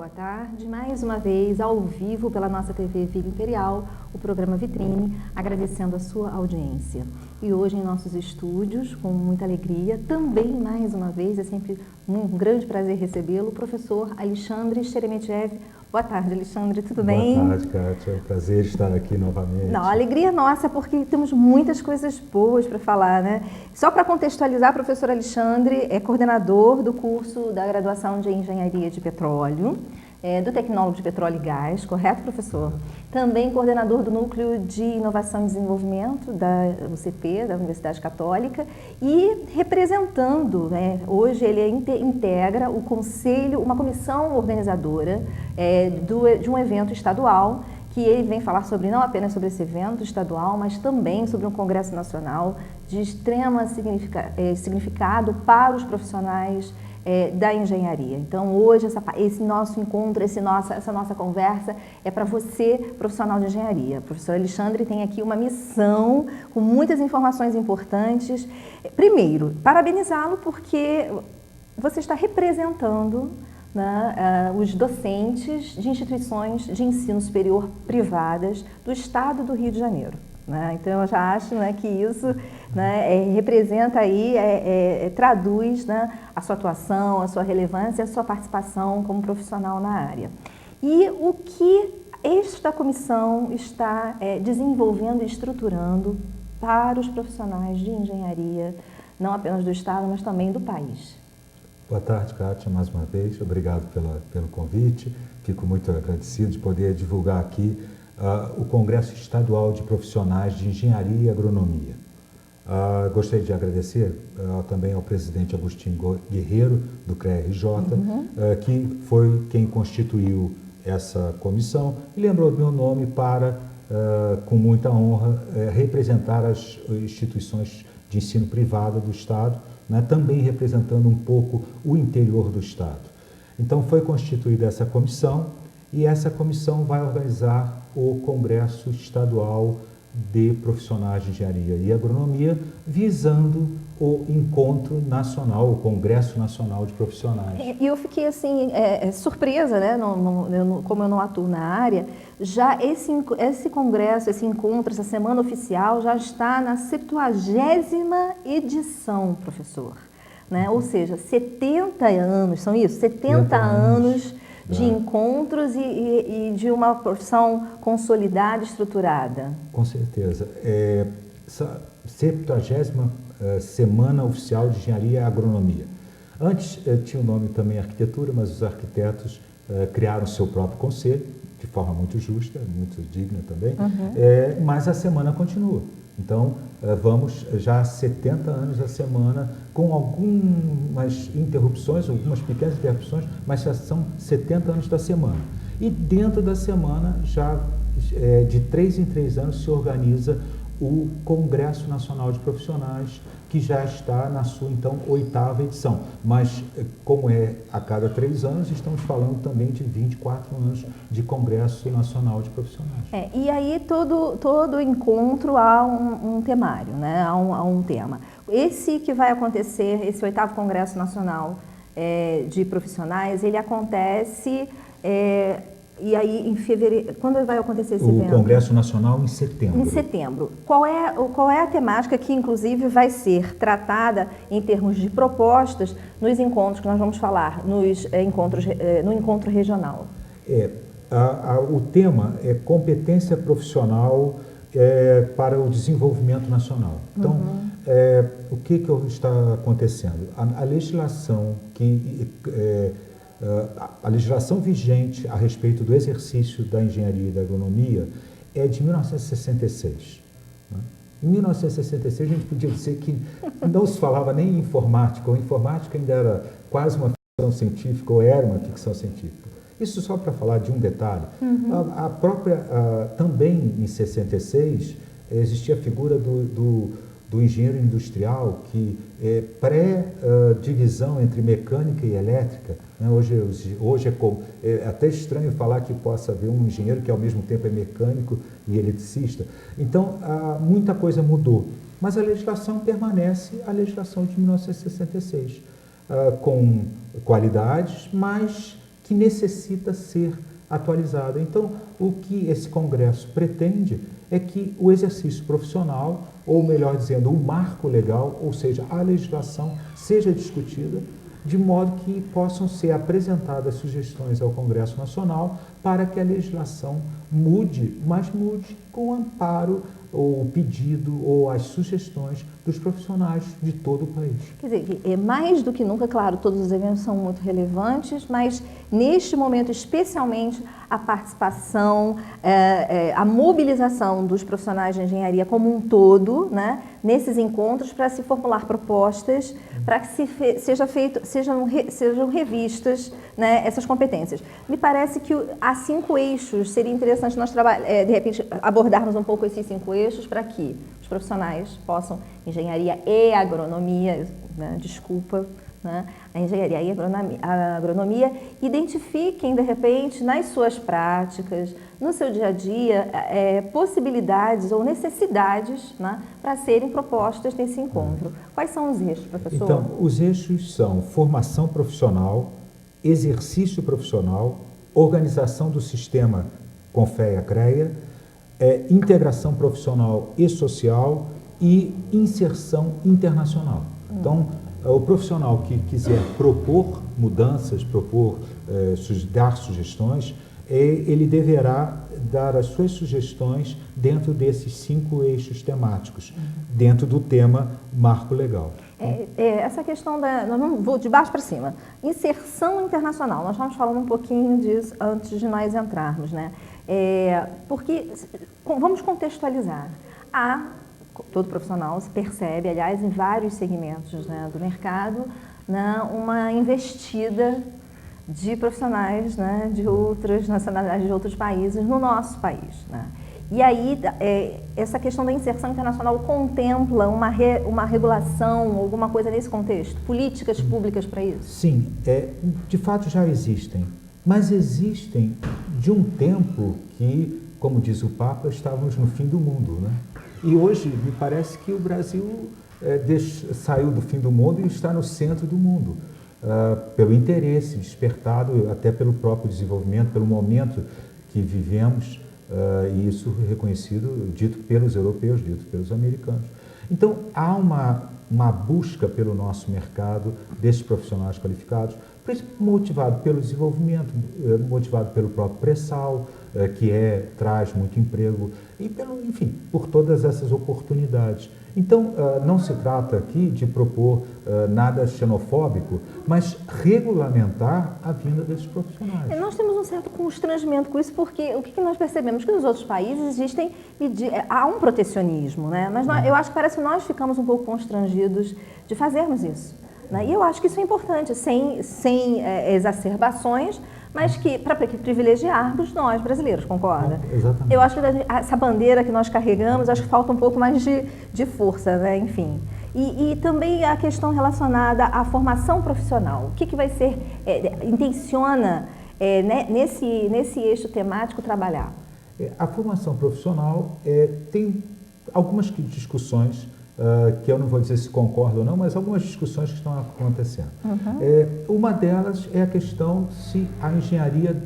boa tarde. Mais uma vez, ao vivo, pela nossa TV Vila Imperial, o programa Vitrine, agradecendo a sua audiência. E hoje, em nossos estúdios, com muita alegria, também, mais uma vez, é sempre um grande prazer recebê-lo, o professor Alexandre Sheremetyev. Boa tarde, Alexandre, tudo bem? Boa tarde, Kátia. É um prazer estar aqui novamente. Não, a alegria é nossa, porque temos muitas coisas boas para falar, né? Só para contextualizar, o professor Alexandre é coordenador do curso da graduação de Engenharia de Petróleo, do Tecnólogo de Petróleo e Gás, correto, professor? Também coordenador do Núcleo de Inovação e Desenvolvimento da UCP, da Universidade Católica, e representando, hoje ele integra o conselho, uma comissão organizadora de um evento estadual, que ele vem falar sobre, não apenas sobre esse evento estadual, mas também sobre um congresso nacional de extremo significado para os profissionais da engenharia. Então, hoje, esse nosso encontro, essa nossa conversa é para você, profissional de engenharia. O professor Alexandre tem aqui uma missão com muitas informações importantes. Primeiro, parabenizá-lo porque você está representando os docentes de instituições de ensino superior privadas do estado do Rio de Janeiro. Então, eu já acho que isso representa aí, traduz a sua atuação, a sua relevância, a sua participação como profissional na área. E o que esta comissão está desenvolvendo e estruturando para os profissionais de engenharia, não apenas do estado, mas também do país. Boa tarde, Kátia, mais uma vez. Obrigado pelo convite. Fico muito agradecido de poder divulgar aqui o Congresso Estadual de Profissionais de Engenharia e Agronomia. Gostaria de agradecer também ao presidente Agostinho Guerreiro, do CREA-RJ, que foi quem constituiu essa comissão e lembrou do meu nome para, com muita honra, representar as instituições de ensino privado do Estado, também representando um pouco o interior do Estado. Então, foi constituída essa comissão e essa comissão vai organizar o Congresso Estadual de Profissionais de Engenharia e Agronomia, visando o encontro nacional, o Congresso Nacional de Profissionais. E eu fiquei assim, surpresa, como eu não atuo na área, já esse congresso, esse encontro, essa semana oficial já está na 70ª edição, professor. Ou seja, 70 anos, são isso? 70 anos de encontros e de uma profissão consolidada, estruturada. Com certeza. 70ª Semana Oficial de Engenharia e Agronomia. Antes tinha o nome também Arquitetura, mas os arquitetos criaram seu próprio conselho, de forma muito justa, muito digna também, mas a semana continua. Então, vamos já há 70 anos da semana, com algumas interrupções, algumas pequenas interrupções, mas já são 70 anos da semana. E dentro da semana, já de 3 em 3 anos, se organiza o Congresso Nacional de Profissionais, que já está na sua, então, 8ª edição. Mas, como é a cada 3 anos, estamos falando também de 24 anos de Congresso Nacional de Profissionais. E aí, todo encontro há um temário, há um tema. Esse que vai acontecer, esse 8º Congresso Nacional de Profissionais, ele acontece... E aí, em fevereiro, quando vai acontecer esse evento? O Congresso Nacional em setembro. Em setembro. Qual é a temática que, inclusive, vai ser tratada em termos de propostas nos encontros que nós vamos falar, no encontro regional? O tema é competência profissional para o desenvolvimento nacional. Então, o que está acontecendo? A legislação a legislação vigente a respeito do exercício da engenharia e da agronomia é de 1966. Em 1966, a gente podia dizer que não se falava nem em informática, ou informática ainda era quase uma ficção científica, ou era uma ficção científica. Isso só para falar de um detalhe. Também em 66, existia a figura do engenheiro industrial, que é pré-divisão entre mecânica e elétrica. Hoje é até estranho falar que possa haver um engenheiro que ao mesmo tempo é mecânico e eletricista. Então, muita coisa mudou, mas a legislação permanece a legislação de 1966, com qualidades, mas que necessita ser atualizada. Então, o que esse congresso pretende é que o exercício profissional, ou melhor dizendo, o marco legal, ou seja, a legislação, seja discutida de modo que possam ser apresentadas sugestões ao Congresso Nacional para que a legislação mude, mas mude com o amparo ou o pedido ou as sugestões dos profissionais de todo o país. Quer dizer, é mais do que nunca, claro, todos os eventos são muito relevantes, mas neste momento, especialmente, a participação, a mobilização dos profissionais de engenharia como um todo, né, nesses encontros para se formular propostas, para que sejam revistas, né, essas competências. Me parece que há 5 eixos, seria interessante nós de repente abordarmos um pouco esses 5 eixos para que os profissionais possam, engenharia e agronomia, né, desculpa, né, a engenharia e a agronomia, identifiquem de repente nas suas práticas, no seu dia a dia, possibilidades ou necessidades, né, para serem propostas nesse encontro. Quais são os eixos, professor? Então, os eixos são formação profissional, exercício profissional, organização do sistema CONFEA-CREA, integração profissional e social e inserção internacional. Então, o profissional que quiser propor mudanças, dar sugestões, ele deverá dar as suas sugestões dentro desses 5 eixos temáticos, dentro do tema marco legal. Essa questão vou de baixo para cima, inserção internacional, nós estamos falando um pouquinho disso antes de nós entrarmos, né? Porque, vamos contextualizar, todo profissional se percebe, aliás, em vários segmentos, né, do mercado, né, uma investida de profissionais, né, de outras nacionalidades, de outros países, no nosso país, né? E aí, essa questão da inserção internacional contempla uma regulação, alguma coisa nesse contexto? Políticas públicas para isso? Sim, de fato já existem, mas existem de um tempo que, como diz o Papa, estávamos no fim do mundo, né? E hoje me parece que o Brasil saiu do fim do mundo e está no centro do mundo, pelo interesse despertado, até pelo próprio desenvolvimento, pelo momento que vivemos, e isso reconhecido, dito pelos europeus, dito pelos americanos. Então, há uma busca pelo nosso mercado desses profissionais qualificados, motivado pelo desenvolvimento, motivado pelo próprio pré-sal, que traz muito emprego, e enfim, por todas essas oportunidades. Então, não se trata aqui de propor nada xenofóbico, mas regulamentar a vinda desses profissionais. Nós temos um certo constrangimento com isso, porque o que nós percebemos? Que nos outros países há um protecionismo, né? Mas eu acho que parece que nós ficamos um pouco constrangidos de fazermos isso, né? E eu acho que isso é importante, sem exacerbações, mas para privilegiarmos nós, brasileiros, concorda? Exatamente. Eu acho que essa bandeira que nós carregamos, acho que falta um pouco mais de força, né? Enfim. E também a questão relacionada à formação profissional. O que vai ser, intenciona nesse eixo temático trabalhar? A formação profissional tem algumas discussões, que eu não vou dizer se concordo ou não, mas algumas discussões que estão acontecendo. Uma delas é a questão se a engenharia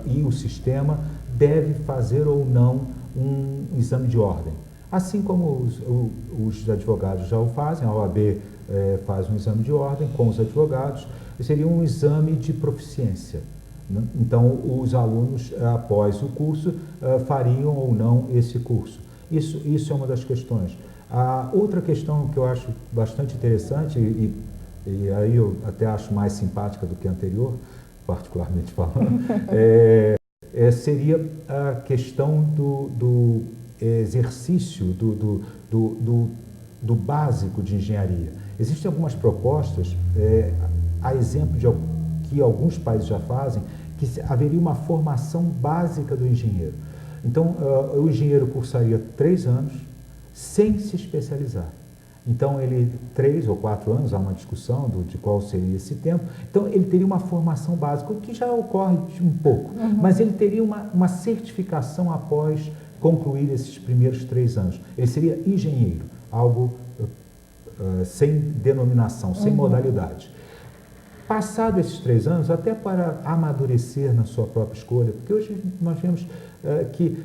e o sistema deve fazer ou não um exame de ordem. Assim como os advogados já o fazem, a OAB faz um exame de ordem com os advogados, seria um exame de proficiência, né? Então, os alunos, após o curso, fariam ou não esse curso. Isso é uma das questões. A outra questão que eu acho bastante interessante, e aí eu até acho mais simpática do que a anterior, particularmente falando, seria a questão do exercício do básico de engenharia. Existem algumas propostas, a exemplo de que alguns países já fazem, que haveria uma formação básica do engenheiro. Então, o engenheiro cursaria 3 anos sem se especializar. Então, 3 ou 4 anos, há uma discussão de qual seria esse tempo. Então, ele teria uma formação básica, o que já ocorre um pouco, mas ele teria uma certificação após concluir esses primeiros 3 anos. Ele seria engenheiro, algo sem denominação, sem modalidade. Passado esses 3 anos, até para amadurecer na sua própria escolha, porque hoje nós vemos que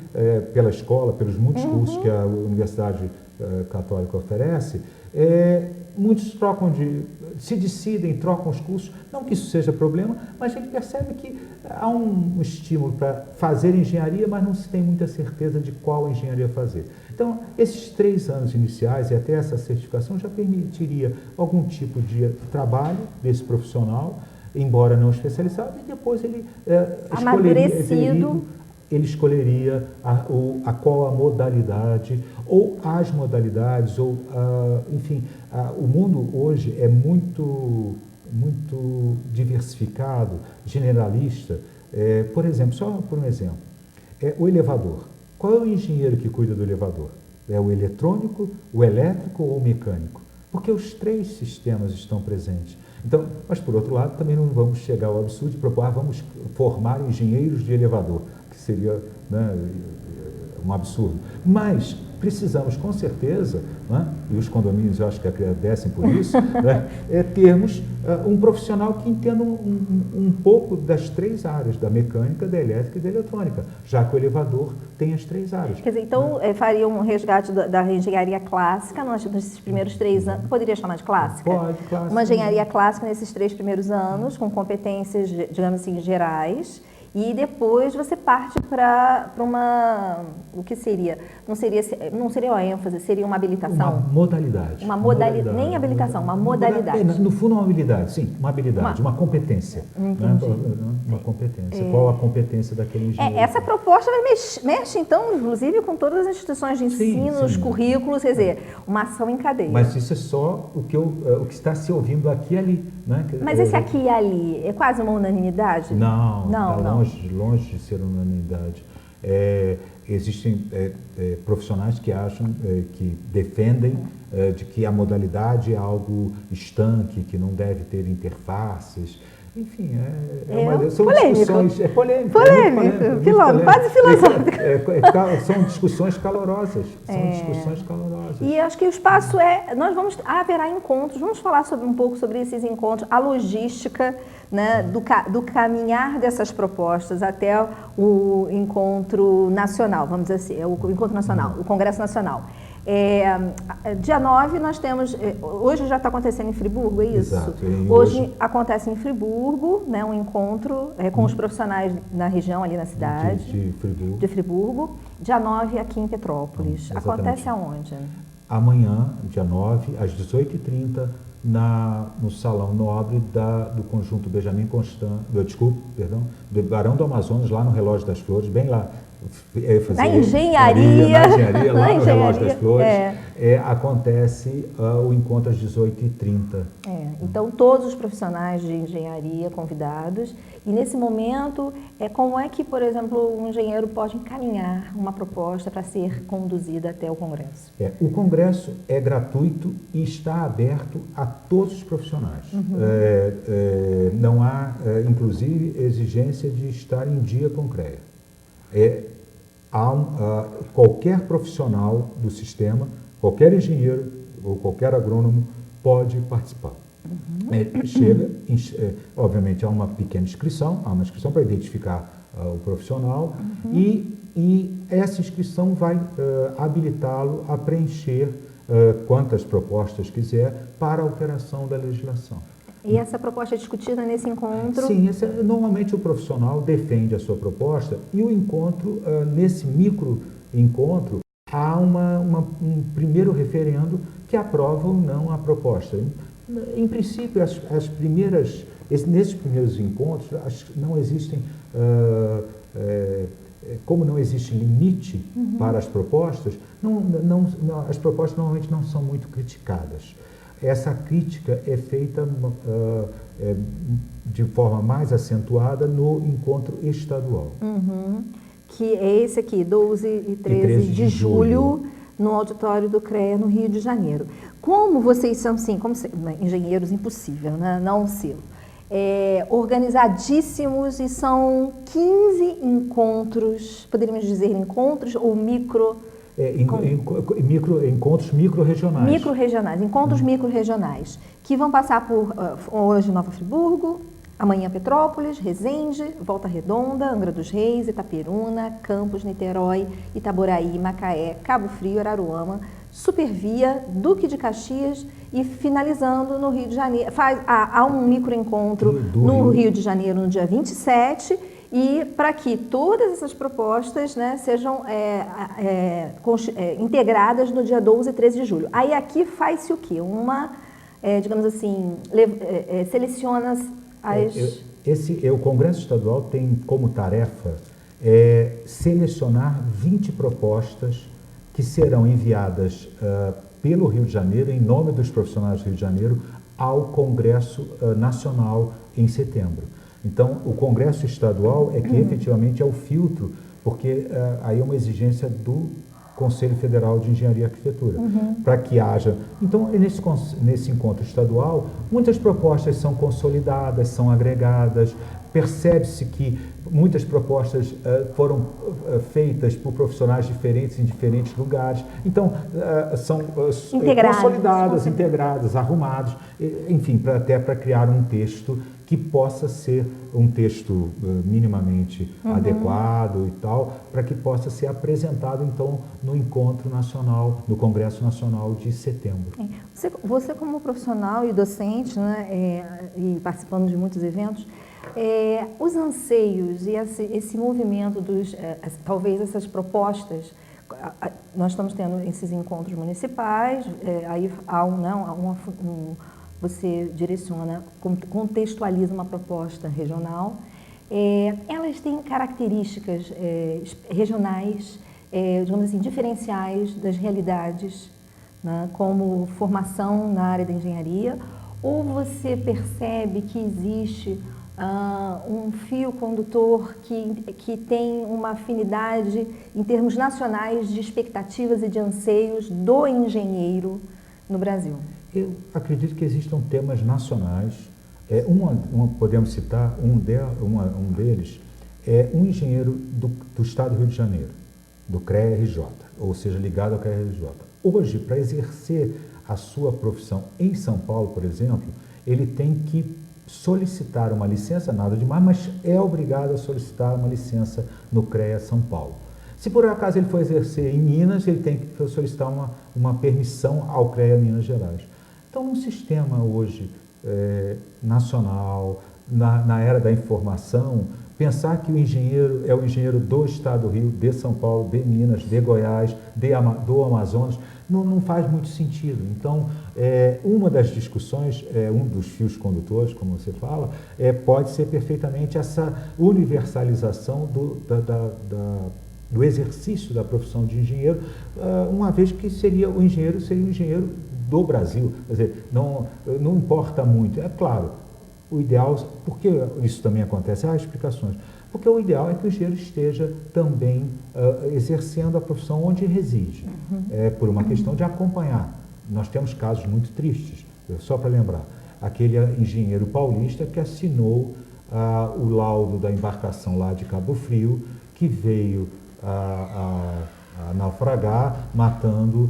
pela escola, pelos muitos cursos que a Universidade Católica oferece, muitos se decidem, trocam os cursos, não que isso seja problema, mas ele percebe que há um estímulo para fazer engenharia, mas não se tem muita certeza de qual engenharia fazer. Então, esses 3 anos iniciais e até essa certificação já permitiria algum tipo de trabalho desse profissional, embora não especializado, e depois ele escolheria qual a modalidade, ou as modalidades, ou, enfim, o mundo hoje é muito diversificado, generalista. Por exemplo, só por um exemplo, o elevador. Qual é o engenheiro que cuida do elevador? É o eletrônico, o elétrico ou o mecânico? Porque os 3 sistemas estão presentes. Então, mas por outro lado, também não vamos chegar ao absurdo de propor, vamos formar engenheiros de elevador, que seria, né, um absurdo. Mas precisamos, com certeza, né, e os condomínios eu acho que agradecem por isso, né, termos um profissional que entenda um pouco das 3 áreas, da mecânica, da elétrica e da eletrônica, já que o elevador tem as 3 áreas. Quer dizer, então, né, faria um resgate da engenharia clássica nesses primeiros 3 anos, poderia chamar de clássica? Pode, clássica. Uma engenharia clássica nesses 3 primeiros anos, com competências, digamos assim, gerais, e depois você parte para o que seria? Não seria uma ênfase, seria uma habilitação? Uma modalidade. Nem habilitação, uma modalidade. No fundo, uma habilidade, sim, uma habilidade, uma competência. Né? Uma competência. Qual a competência daquele engenheiro? Essa proposta mexe, então, inclusive, com todas as instituições de ensino, os currículos, quer dizer, uma ação em cadeia. Mas isso é só o que está se ouvindo aqui e ali. Né? Mas esse aqui e ali é quase uma unanimidade? Não. Longe de ser unanimidade. Existem profissionais que acham, que defendem de que a modalidade é algo estanque, que não deve ter interfaces. Enfim, são discussões... É polêmico. Quase filosófico. São discussões calorosas. E acho que o espaço haverá encontros. Vamos falar um pouco sobre esses encontros, a logística, né, do caminhar dessas propostas até o encontro nacional, vamos dizer assim, o encontro nacional, o Congresso Nacional. Dia 9 nós temos, hoje já está acontecendo em Friburgo, é isso? Exato. Hoje acontece em Friburgo, né, um encontro com os profissionais na região, ali na cidade de Friburgo. Dia 9 aqui em Petrópolis. Acontece aonde? Amanhã, dia 9, às 18h30, no Salão Nobre do Conjunto Benjamin Constant, do Barão do Amazonas, lá no Relógio das Flores, bem lá. Na engenharia, lá no Relógio das Flores, acontece o encontro às 18h30. Então, todos os profissionais de engenharia convidados. E nesse momento, como é que, por exemplo, um engenheiro pode encaminhar uma proposta para ser conduzida até o Congresso? O Congresso é gratuito e está aberto a todos os profissionais. Não há, inclusive, exigência de estar em dia com o CREA. Qualquer profissional do sistema, qualquer engenheiro ou qualquer agrônomo pode participar. Obviamente há uma pequena inscrição, para identificar o profissional e essa inscrição vai habilitá-lo a preencher quantas propostas quiser para alteração da legislação. E essa proposta é discutida nesse encontro? Sim, normalmente o profissional defende a sua proposta e o encontro, nesse micro encontro, há um primeiro referendo que aprova ou não a proposta. Em princípio, nesses primeiros encontros, não existem, como não existe limite para as propostas, as propostas normalmente não são muito criticadas. Essa crítica é feita de forma mais acentuada no encontro estadual. Que é esse aqui, 12 e 13 de julho, no auditório do CREA, no Rio de Janeiro. Como vocês são, sim, engenheiros, impossível, né? Não ser. Organizadíssimos, e são 15 encontros, poderíamos dizer encontros ou micro Encontros micro-regionais. Micro-regionais, encontros micro-regionais, que vão passar por hoje Nova Friburgo, amanhã Petrópolis, Resende, Volta Redonda, Angra dos Reis, Itaperuna, Campos, Niterói, Itaboraí, Macaé, Cabo Frio, Araruama, Supervia, Duque de Caxias e finalizando no Rio de Janeiro. Há um microencontro no Rio de Janeiro no dia 27 e para que todas essas propostas, né, sejam integradas no dia 12 e 13 de julho. Aí aqui faz-se o quê? Digamos assim, seleciona o Congresso Estadual tem como tarefa selecionar 20 propostas que serão enviadas pelo Rio de Janeiro, em nome dos profissionais do Rio de Janeiro, ao Congresso Nacional em setembro. Então, o Congresso Estadual é que efetivamente é o filtro, porque aí é uma exigência do Conselho Federal de Engenharia e Arquitetura, para que haja... Então, nesse encontro estadual, muitas propostas são consolidadas, são agregadas, percebe-se que muitas propostas foram feitas por profissionais diferentes em diferentes lugares, então são consolidadas, integradas, arrumadas, enfim, até para criar um texto que possa ser um texto minimamente adequado e tal, para que possa ser apresentado, então, no encontro nacional, no Congresso Nacional de setembro. Você como profissional e docente, né, e participando de muitos eventos, os anseios e esse movimento talvez essas propostas, nós estamos tendo esses encontros municipais, aí você direciona, contextualiza uma proposta regional, elas têm características regionais, digamos assim, diferenciais das realidades, né, como formação na área da engenharia, ou você percebe que existe um fio condutor que tem uma afinidade em termos nacionais de expectativas e de anseios do engenheiro no Brasil? Eu acredito que existam temas nacionais. Podemos citar um deles, um engenheiro do Estado do Rio de Janeiro, do CREA-RJ, ou seja, ligado ao CREA-RJ. Hoje, para exercer a sua profissão em São Paulo, por exemplo, ele tem que solicitar uma licença, nada demais, mas é obrigado a solicitar uma licença no CREA São Paulo. Se por acaso ele for exercer em Minas, ele tem que solicitar uma permissão ao CREA Minas Gerais. Então, um sistema hoje nacional, na era da informação, pensar que o engenheiro é o engenheiro do Estado do Rio, de São Paulo, de Minas, de Goiás, do Amazonas, não faz muito sentido. Então, uma das discussões, um dos fios condutores, como você fala, pode ser perfeitamente essa universalização do exercício da profissão de engenheiro, uma vez que o engenheiro do Brasil. Quer dizer, não importa muito. É claro, o ideal, porque isso também acontece, há explicações, porque o ideal é que o engenheiro esteja também exercendo a profissão onde reside, por uma questão de acompanhar. Nós temos casos muito tristes, só para lembrar, aquele engenheiro paulista que assinou o laudo da embarcação lá de Cabo Frio, que veio a naufragar, matando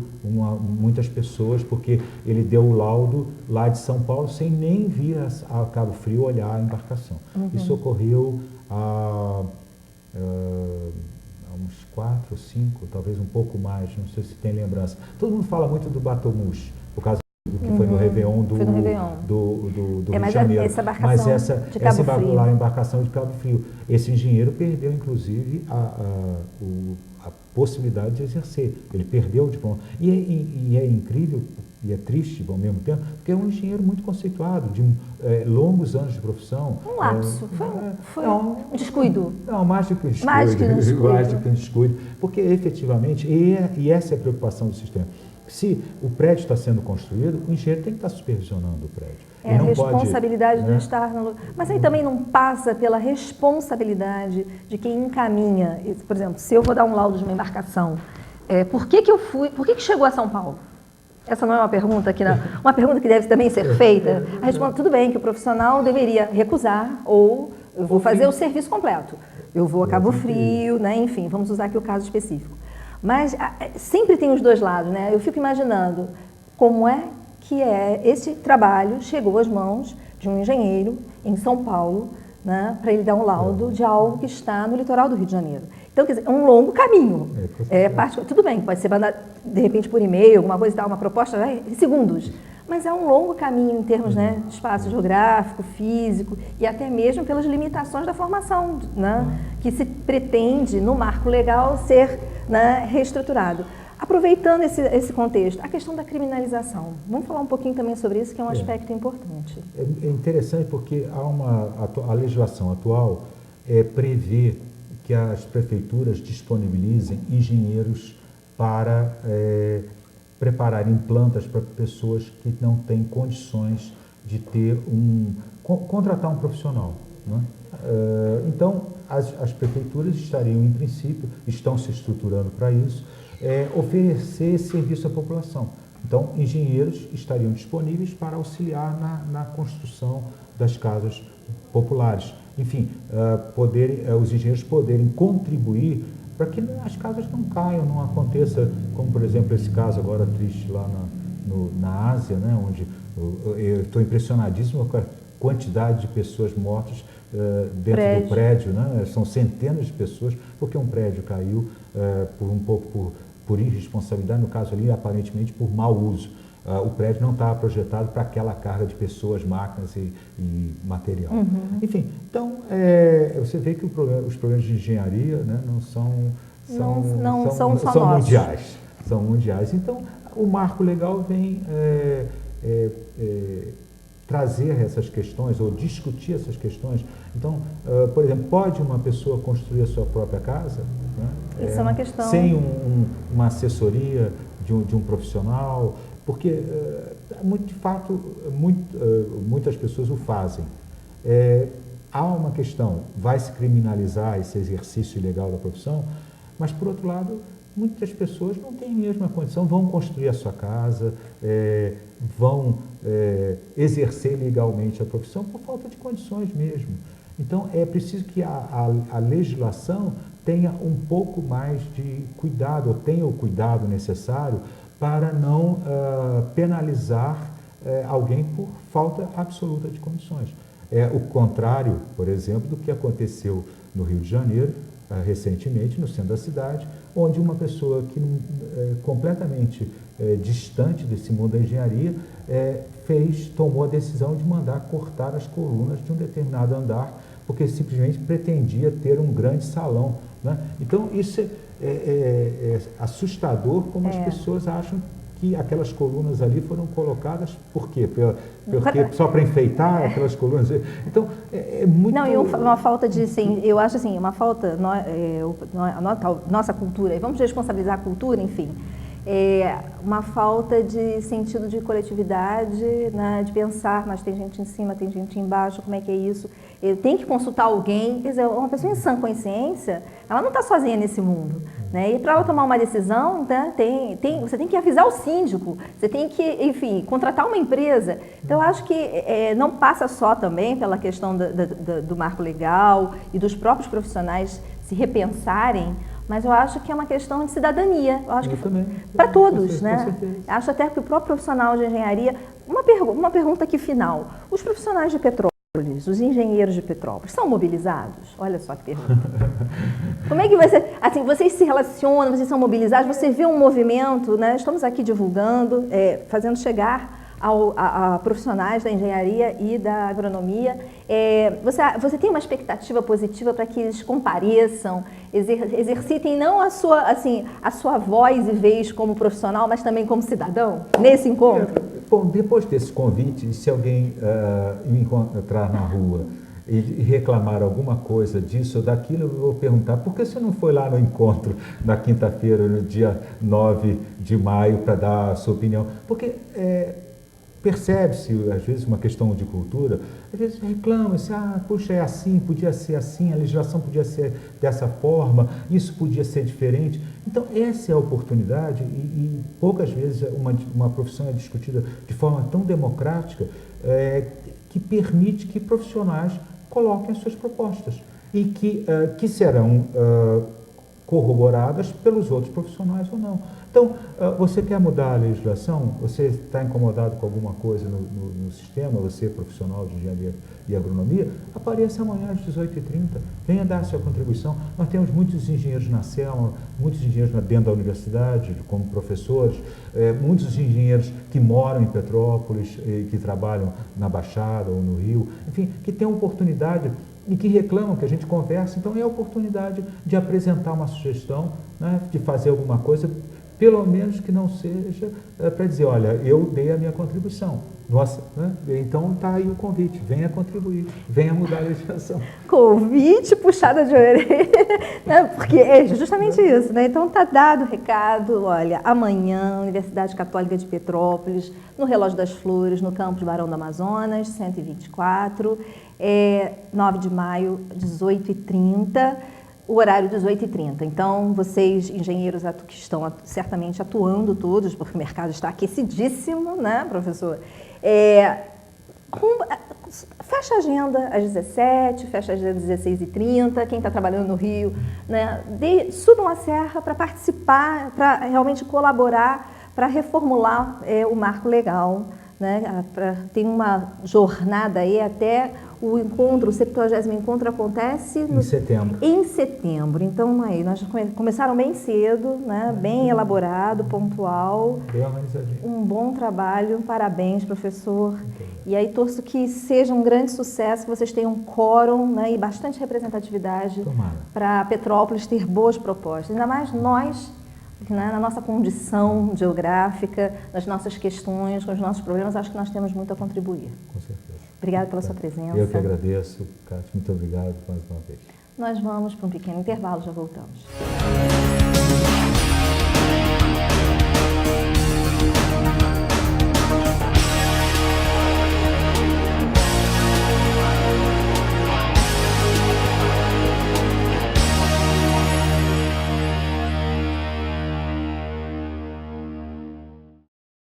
muitas pessoas, porque ele deu o laudo lá de São Paulo sem nem vir a Cabo Frio olhar a embarcação. Isso ocorreu há uns 4 ou 5, talvez um pouco mais, não sei se tem lembrança. Todo mundo fala muito do Batomush, por causa do que foi no Réveillon do Rio de Janeiro. Mas essa embarcação de Cabo Frio. Esse engenheiro perdeu, inclusive, a possibilidade de exercer. Ele perdeu o diploma. E é incrível e é triste ao mesmo tempo, porque é um engenheiro muito conceituado, de longos anos de profissão. Um lapso, foi um descuido. Não, mais do que um descuido. Mais do que um descuido. Porque efetivamente, e essa é a preocupação do sistema. Se o prédio está sendo construído, o engenheiro tem que estar supervisionando o prédio. A responsabilidade de estar no lugar. Mas aí também não passa pela responsabilidade de quem encaminha. Por exemplo, se eu vou dar um laudo de uma embarcação, por que chegou a São Paulo? Essa não é uma pergunta uma pergunta que deve também ser feita. A resposta, tudo bem, que o profissional deveria recusar ou eu vou fazer o serviço completo. Eu vou a Cabo Frio, né? Enfim, vamos usar aqui o caso específico. Mas sempre tem os dois lados, né? Eu fico imaginando como é que esse trabalho chegou às mãos de um engenheiro em São Paulo, né, para ele dar um laudo de algo que está no litoral do Rio de Janeiro. Então, quer dizer, é um longo caminho. Tudo bem, pode ser mandado, de repente, por e-mail, alguma coisa e tal, uma proposta em segundos. Mas é um longo caminho em termos, né, de espaço geográfico, físico e até mesmo pelas limitações da formação, né, que se pretende, no marco legal, ser, né, reestruturado. Aproveitando esse contexto, a questão da criminalização. Vamos falar um pouquinho também sobre isso, que é um aspecto importante. É interessante porque a legislação atual prevê que as prefeituras disponibilizem engenheiros para prepararem plantas para pessoas que não têm condições de contratar um profissional, né? Então, as prefeituras estariam, em princípio, estão se estruturando para isso, oferecer esse serviço à população. Então, engenheiros estariam disponíveis para auxiliar na construção das casas populares. Enfim, os engenheiros poderem contribuir para que as casas não caiam, não aconteça, como por exemplo esse caso agora triste lá na Ásia, né, onde eu estou impressionadíssimo com a quantidade de pessoas mortas dentro do prédio, né? São centenas de pessoas, porque um prédio caiu por irresponsabilidade, no caso ali, aparentemente por mau uso. O prédio não estava projetado para aquela carga de pessoas, máquinas e material. Enfim, então, você vê que os problemas de engenharia, né, são mundiais. São mundiais. Então, o marco legal vem trazer essas questões ou discutir essas questões. Então, por exemplo, pode uma pessoa construir a sua própria casa? Né? Isso é uma questão. Sem uma assessoria de um profissional, porque, de fato, muitas pessoas o fazem. Há uma questão, vai se criminalizar esse exercício ilegal da profissão, mas, por outro lado, muitas pessoas não têm a mesma condição, vão construir a sua casa, vão exercer legalmente a profissão por falta de condições mesmo. Então, é preciso que a legislação tenha um pouco mais de cuidado, ou tenha o cuidado necessário para não penalizar alguém por falta absoluta de condições. É o contrário, por exemplo, do que aconteceu no Rio de Janeiro, recentemente, no centro da cidade, onde uma pessoa que completamente distante desse mundo da engenharia tomou a decisão de mandar cortar as colunas de um determinado andar, porque simplesmente pretendia ter um grande salão, né? Então, isso é assustador como as pessoas acham que aquelas colunas ali foram colocadas, por quê? Porque só para enfeitar aquelas colunas? Então, é muito... Não, e uma falta de, assim, eu acho assim, uma falta, nossa cultura, e vamos responsabilizar a cultura, enfim, uma falta de sentido de coletividade, né, de pensar, mas tem gente em cima, tem gente embaixo, como é que é isso? Eu tenho que consultar alguém, quer dizer, uma pessoa em sã consciência, ela não está sozinha nesse mundo, né? E para ela tomar uma decisão, né, você tem que avisar o síndico, você tem que, enfim, contratar uma empresa. Então, eu acho que não passa só também pela questão do marco legal e dos próprios profissionais se repensarem, mas eu acho que é uma questão de cidadania. Eu acho que para todos, né? Acho até que o próprio profissional de engenharia... Uma pergunta aqui final. Os profissionais de Petrópolis, os engenheiros de Petrópolis, são mobilizados? Olha só que pergunta. Como é que vai ser? Assim, vocês se relacionam, vocês são mobilizados, você vê um movimento, né? Estamos aqui divulgando, fazendo chegar a profissionais da engenharia e da agronomia. Você tem uma expectativa positiva para que eles compareçam, exercitem não a sua voz e vez como profissional, mas também como cidadão, nesse encontro? Bom, depois desse convite, se alguém me encontrar na rua e reclamar alguma coisa disso ou daquilo, eu vou perguntar: por que você não foi lá no encontro na quinta-feira, no dia 9 de maio, para dar a sua opinião? Porque percebe-se, às vezes, uma questão de cultura, às vezes reclama-se, puxa, é assim, podia ser assim, a legislação podia ser dessa forma, isso podia ser diferente. Então, essa é a oportunidade e poucas vezes uma profissão é discutida de forma tão democrática que permite que profissionais coloquem as suas propostas e que serão corroboradas pelos outros profissionais ou não. Então, você quer mudar a legislação? Você está incomodado com alguma coisa no sistema? Você, profissional de engenharia e agronomia? Apareça amanhã às 18h30, venha dar a sua contribuição. Nós temos muitos engenheiros na CELMA, muitos engenheiros dentro da universidade, como professores, muitos engenheiros que moram em Petrópolis, que trabalham na Baixada ou no Rio, enfim, que têm oportunidade e que reclamam que a gente converse. Então é a oportunidade de apresentar uma sugestão, né, de fazer alguma coisa, pelo menos que não seja para dizer, olha, eu dei a minha contribuição. Nossa, né? Então está aí o convite, venha contribuir, venha mudar a legislação. Convite, puxada de orelha, né? Porque é justamente isso, né? Então está dado o recado, olha, amanhã, Universidade Católica de Petrópolis, no Relógio das Flores, no campus Barão do Amazonas, 124, 9 de maio, 18h30, o horário 18h30. Então, vocês, engenheiros que estão certamente atuando todos, porque o mercado está aquecidíssimo, né, professor? Fecha a agenda às 17h, fecha a agenda às 16h30, quem está trabalhando no Rio, né, subam a serra para participar, para realmente colaborar, para reformular o marco legal, né, tem uma jornada aí até o encontro, o 70º encontro acontece em setembro. Em setembro. Então, aí, nós começaram bem cedo, né, bem elaborado, pontual. Bem organizadinho. Um bom trabalho, parabéns, professor. E aí torço que seja um grande sucesso, que vocês tenham um quórum, né, e bastante representatividade para Petrópolis ter boas propostas. Ainda mais nós, né, na nossa condição geográfica, nas nossas questões, com os nossos problemas, acho que nós temos muito a contribuir. Com certeza. Obrigada pela sua presença. Eu que agradeço, Cátia, muito obrigado mais uma vez. Nós vamos para um pequeno intervalo, já voltamos.